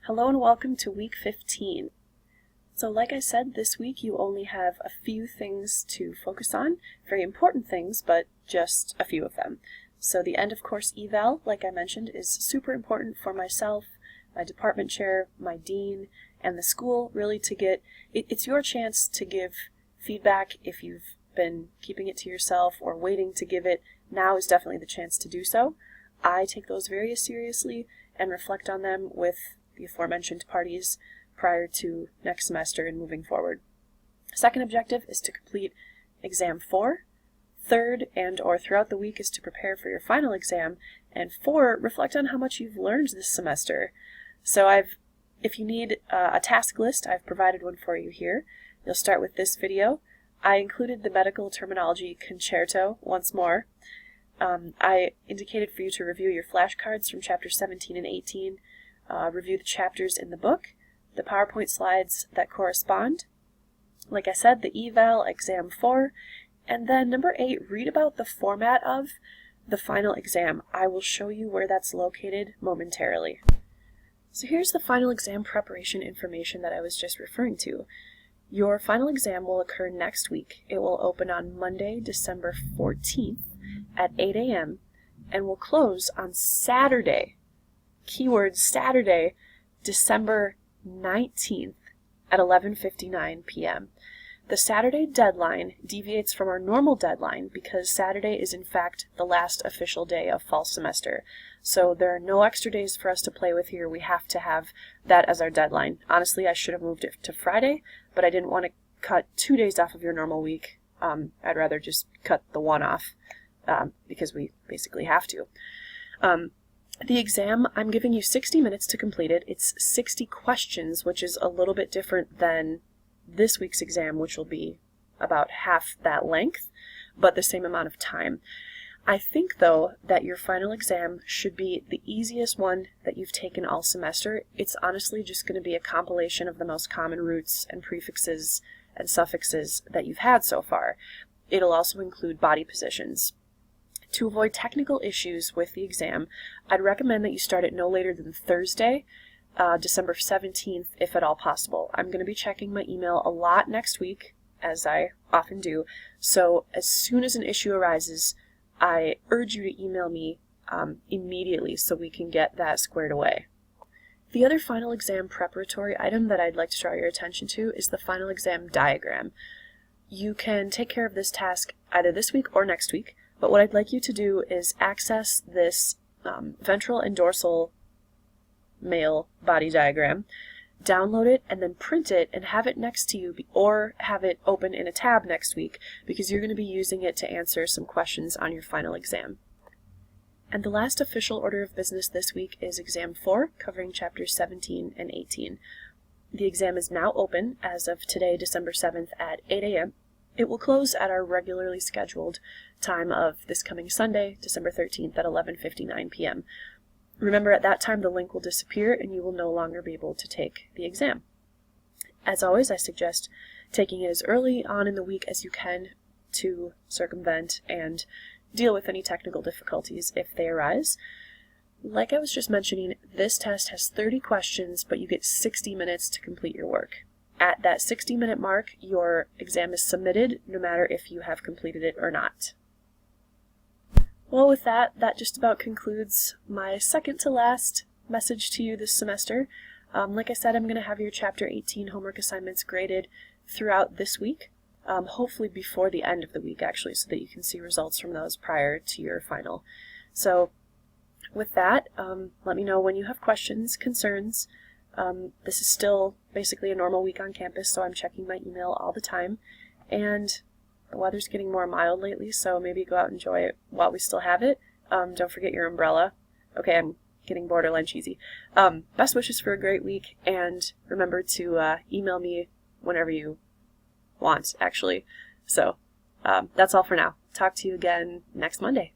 Hello and welcome to week 15. So like I said, this week you only have a few things to focus on, very important things, but just a few of them. So the end of course eval, like I mentioned, is super important for myself, my department chair, my dean, and the school, really to get, it's your chance to give feedback if you've been keeping it to yourself or waiting to give it. Now is definitely the chance to do so. I take those very seriously and reflect on them with the aforementioned parties prior to next semester and moving forward. Second objective is to complete exam 4. Third and or throughout the week is to prepare for your final exam. And 4, reflect on how much you've learned this semester. So if you need a task list, I've provided one for you here. You'll start with this video. I included the medical terminology concerto once more. I indicated for you to review your flashcards from chapter 17 and 18, review the chapters in the book, the PowerPoint slides that correspond, like I said, the eval, exam 4, and then number 8, read about the format of the final exam. I will show you where that's located momentarily. So here's the final exam preparation information that I was just referring to. Your final exam will occur next week. It will open on Monday, December 14th at 8 a.m. and will close on Saturday, keyword Saturday, December 19th at 11:59 p.m. The Saturday deadline deviates from our normal deadline because Saturday is in fact the last official day of fall semester. So there are no extra days for us to play with here. We have to have that as our deadline. Honestly, I should have moved it to Friday, but I didn't want to cut 2 days off of your normal week. I'd rather just cut the one off because we basically have to. The exam, I'm giving you 60 minutes to complete it. It's 60 questions, which is a little bit different than this week's exam, which will be about half that length, but the same amount of time. I think, though, that your final exam should be the easiest one that you've taken all semester. It's honestly just going to be a compilation of the most common roots and prefixes and suffixes that you've had so far. It'll also include body positions. To avoid technical issues with the exam, I'd recommend that you start it no later than Thursday, December 17th, if at all possible. I'm going to be checking my email a lot next week, as I often do, so as soon as an issue arises, I urge you to email me immediately so we can get that squared away. The other final exam preparatory item that I'd like to draw your attention to is the final exam diagram. You can take care of this task either this week or next week, but what I'd like you to do is access this ventral and dorsal male body diagram, download it, and then print it and have it next to you, or have it open in a tab next week, because you're going to be using it to answer some questions on your final exam. And the last official order of business this week is exam 4, covering chapters 17 and 18. The exam is now open as of today, December 7th at 8 a.m. It will close at our regularly scheduled time of this coming Sunday, December 13th at 11:59 p.m. Remember, at that time the link will disappear and you will no longer be able to take the exam. As always, I suggest taking it as early on in the week as you can to circumvent and deal with any technical difficulties if they arise. Like I was just mentioning, this test has 30 questions, but you get 60 minutes to complete your work. At that 60-minute mark, your exam is submitted, no matter if you have completed it or not. Well, with that just about concludes my second to last message to you this semester. Like I said, I'm going to have your Chapter 18 homework assignments graded throughout this week, hopefully before the end of the week, actually, so that you can see results from those prior to your final. So, with that, let me know when you have questions, concerns. This is still basically a normal week on campus, so I'm checking my email all the time, and the weather's getting more mild lately, so maybe go out and enjoy it while we still have it. Don't forget your umbrella. Okay, I'm getting borderline cheesy. Best wishes for a great week, and remember to email me whenever you want, actually. So, that's all for now. Talk to you again next Monday.